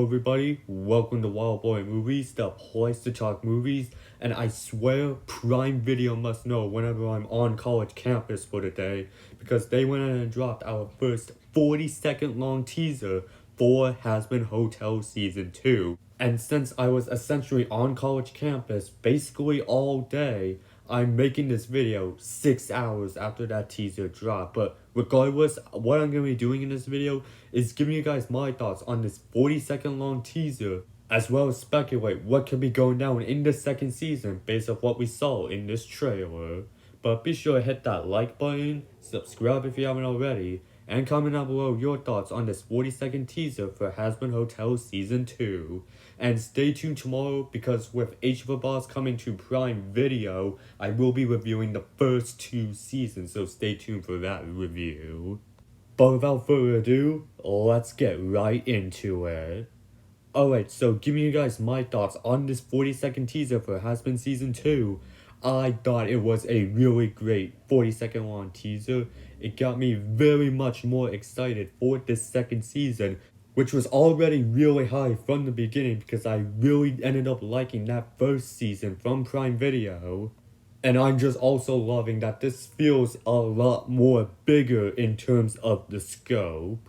everybody, welcome to Wild Boy Movies, the place to talk movies, and I swear Prime Video must know whenever I'm on college campus for the day, because they went in and dropped our first 40-second long teaser for Hazbin Hotel Season 2. And since I was essentially on college campus basically all day, I'm making this video 6 hours after that teaser dropped. But regardless, what I'm going to be doing in this video is giving you guys my thoughts on this 40-second long teaser, as well as speculate what could be going down in the second season based off what we saw in this trailer. But be sure to hit that like button, subscribe if you haven't already, and comment down below your thoughts on this 40-second teaser for Hazbin Hotel Season 2. And stay tuned tomorrow, because with Age of the Boss coming to Prime Video, I will be reviewing the first 2 seasons, so stay tuned for that review. But without further ado, let's get right into it. Alright, so giving you guys my thoughts on this 40-second teaser for Hazbin Season 2. I thought it was a really great 40-second long teaser. It got me very much more excited for this second season, which was already really high from the beginning because I really ended up liking that first season from Prime Video. And I'm just also loving that this feels a lot more bigger in terms of the scope.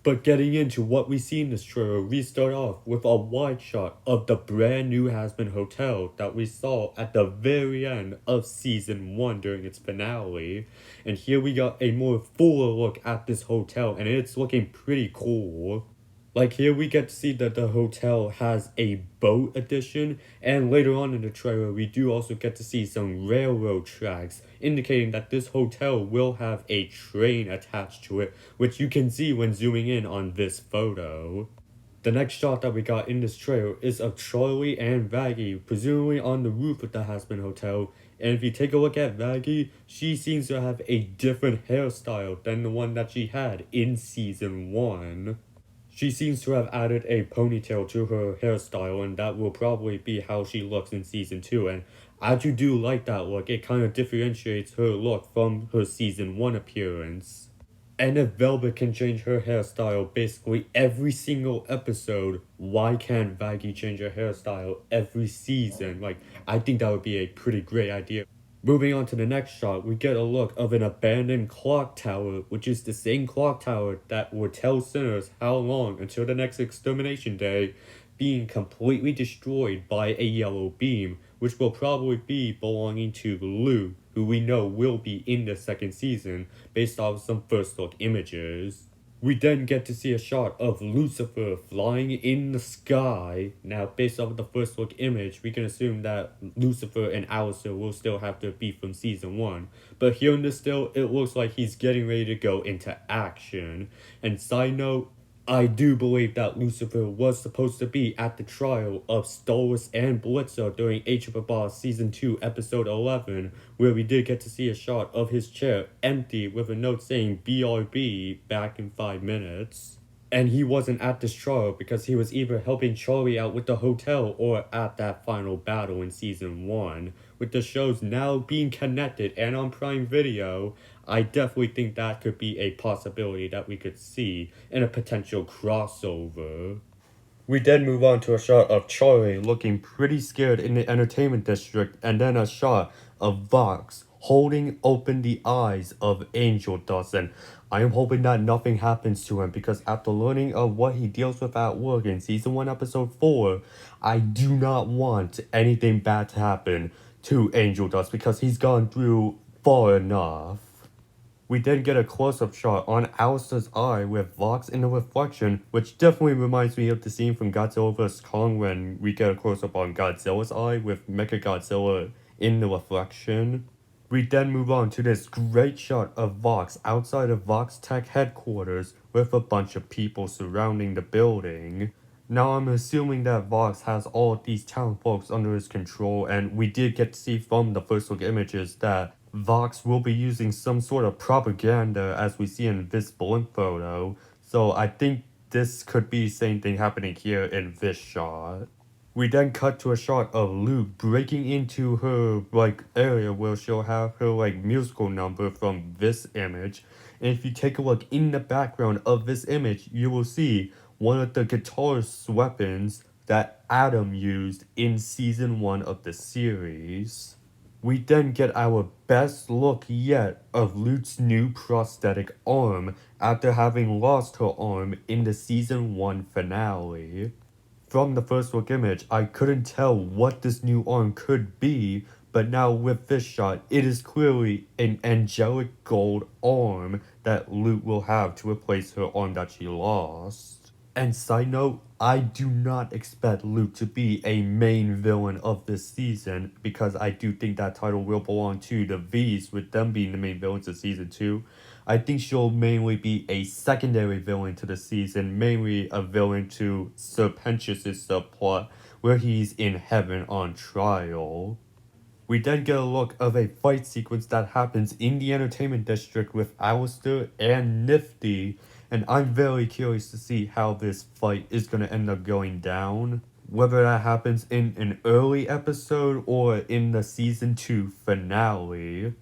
But getting into what we see in this trailer, we start off with a wide shot of the brand new Hazbin Hotel that we saw at the very end of Season 1 during its finale. And here we got a more fuller look at this hotel, and it's looking pretty cool. Like, here we get to see that the hotel has a boat addition, and later on in the trailer we do also get to see some railroad tracks, indicating that this hotel will have a train attached to it, which you can see when zooming in on this photo. The next shot that we got in this trailer is of Charlie and Vaggie, presumably on the roof of the Hazbin Hotel, and if you take a look at Vaggie, she seems to have a different hairstyle than the one that she had in Season 1. She seems to have added a ponytail to her hairstyle, and that will probably be how she looks in Season 2, and I do like that look. It kind of differentiates her look from her Season 1 appearance. And if Velvet can change her hairstyle basically every single episode, why can't Vaggie change her hairstyle every season? Like, I think that would be a pretty great idea. Moving on to the next shot, we get a look of an abandoned clock tower, which is the same clock tower that will tell sinners how long until the next extermination day, being completely destroyed by a yellow beam, which will probably be belonging to Lou, who we know will be in the second season, based off some first look images. We then get to see a shot of Lucifer flying in the sky. Now, based off of the first look image, we can assume that Lucifer and Alistair will still have to be from Season 1. But here in this still, it looks like he's getting ready to go into action. And side note, I do believe that Lucifer was supposed to be at the trial of Stolas and Blitzer during Age of the Boss Season 2 Episode 11, where we did get to see a shot of his chair empty with a note saying BRB, back in 5 minutes. And he wasn't at this trial because he was either helping Charlie out with the hotel or at that final battle in Season 1. With the shows now being connected and on Prime Video, I definitely think that could be a possibility that we could see in a potential crossover. We then move on to a shot of Charlie looking pretty scared in the entertainment district, and then a shot of Vox holding open the eyes of Angel Dust, and I am hoping that nothing happens to him, because after learning of what he deals with at work in Season 1 Episode 4, I do not want anything bad to happen to Angel Dust, because he's gone through far enough. We then get a close-up shot on Alistair's eye with Vox in the reflection, which definitely reminds me of the scene from Godzilla vs. Kong when we get a close-up on Godzilla's eye with Mechagodzilla in the reflection. We then move on to this great shot of Vox outside of Vox Tech headquarters with a bunch of people surrounding the building. Now, I'm assuming that Vox has all of these town folks under his control, and we did get to see from the first look images that Vox will be using some sort of propaganda as we see in this blimp photo, so I think this could be the same thing happening here in this shot. We then cut to a shot of Luke breaking into her, area where she'll have her, musical number from this image. And if you take a look in the background of this image, you will see one of the guitarist's weapons that Adam used in season 1 of the series. We then get our best look yet of Luke's new prosthetic arm after having lost her arm in the season 1 finale. From the first look image, I couldn't tell what this new arm could be, but now with this shot, it is clearly an angelic gold arm that Luke will have to replace her arm that she lost. And side note, I do not expect Luke to be a main villain of this season, because I do think that title will belong to the V's, with them being the main villains of season 2. I think she'll mainly be a secondary villain to the season, mainly a villain to Sir Pentious' subplot, where he's in heaven on trial. We then get a look of a fight sequence that happens in the entertainment district with Alistair and Nifty, and I'm very curious to see how this fight is going to end up going down. Whether that happens in an early episode or in the season 2 finale.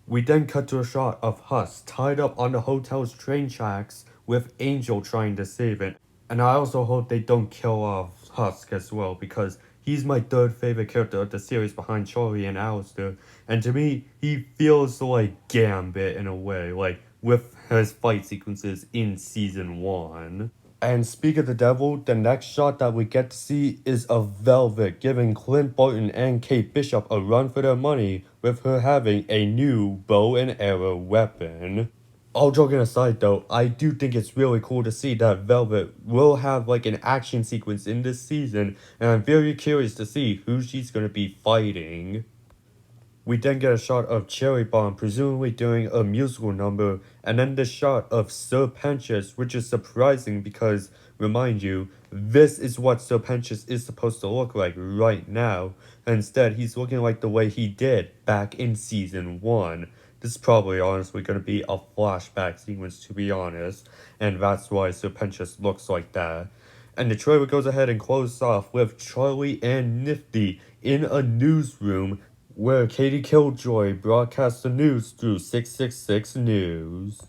We then cut to a shot of Huss tied up on the hotel's train tracks with Angel trying to save it. And I also hope they don't kill off Husk as well, because he's my third favorite character of the series behind Charlie and Alistair. And to me, he feels like Gambit in a way, like with his fight sequences in season 1. And speak of the devil, the next shot that we get to see is of Velvet giving Clint Barton and Kate Bishop a run for their money, with her having a new bow and arrow weapon. All joking aside though, I do think it's really cool to see that Velvet will have like an action sequence in this season, and I'm very curious to see who she's gonna be fighting. We then get a shot of Cherry Bomb presumably doing a musical number, and then the shot of Sir Pentious, which is surprising because, remind you, this is what Sir Pentious is supposed to look like right now. Instead, he's looking like the way he did back in season 1. This is probably honestly going to be a flashback sequence, to be honest, and that's why Sir Pentious looks like that. And the trailer goes ahead and closes off with Charlie and Nifty in a newsroom where Katie Killjoy broadcasts the news through 666 News.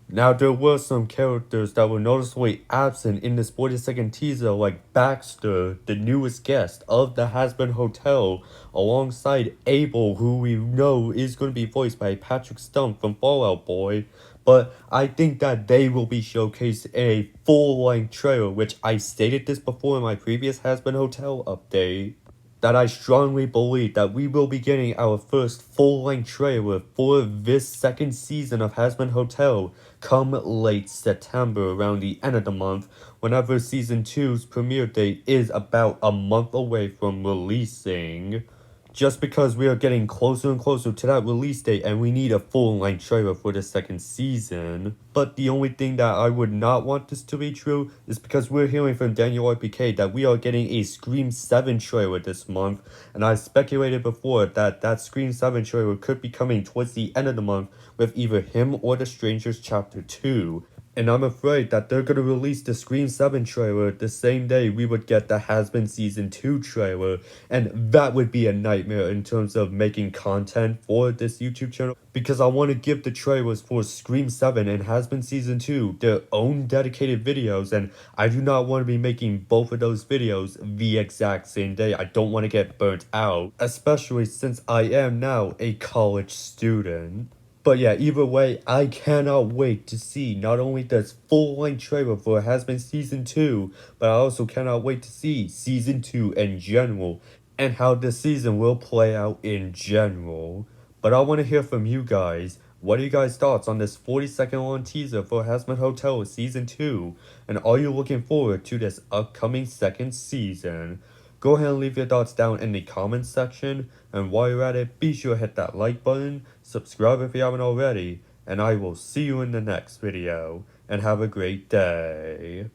Now, there were some characters that were noticeably absent in this 40-second teaser, like Baxter, the newest guest of the Hazbin Hotel, alongside Abel, who we know is going to be voiced by Patrick Stump from Fall Out Boy. But I think that they will be showcased in a full-length trailer, which I stated this before in my previous Hazbin Hotel update, that I strongly believe that we will be getting our first full-length trailer for this second season of Hazbin Hotel come late September, around the end of the month, whenever season 2's premiere date is about a month away from releasing. Just because we are getting closer and closer to that release date, and we need a full-length trailer for the second season. But the only thing that I would not want this to be true is because we're hearing from Daniel RPK that we are getting a Scream 7 trailer this month, and I speculated before that that Scream 7 trailer could be coming towards the end of the month with either him or The Strangers Chapter 2. And I'm afraid that they're gonna release the Scream 7 trailer the same day we would get the Hazbin Season 2 trailer, and that would be a nightmare in terms of making content for this YouTube channel, because I want to give the trailers for Scream 7 and Hazbin Season 2 their own dedicated videos, and I do not want to be making both of those videos the exact same day. I don't want to get burnt out, especially since I am now a college student. But yeah, either way, I cannot wait to see not only this full-length trailer for Hazbin Season 2, but I also cannot wait to see Season 2 in general, and how this season will play out in general. But I want to hear from you guys. What are you guys' thoughts on this 40-second long teaser for Hazbin Hotel Season 2? And are you looking forward to this upcoming second season? Go ahead and leave your thoughts down in the comments section, and while you're at it, be sure to hit that like button, subscribe if you haven't already, and I will see you in the next video, and have a great day.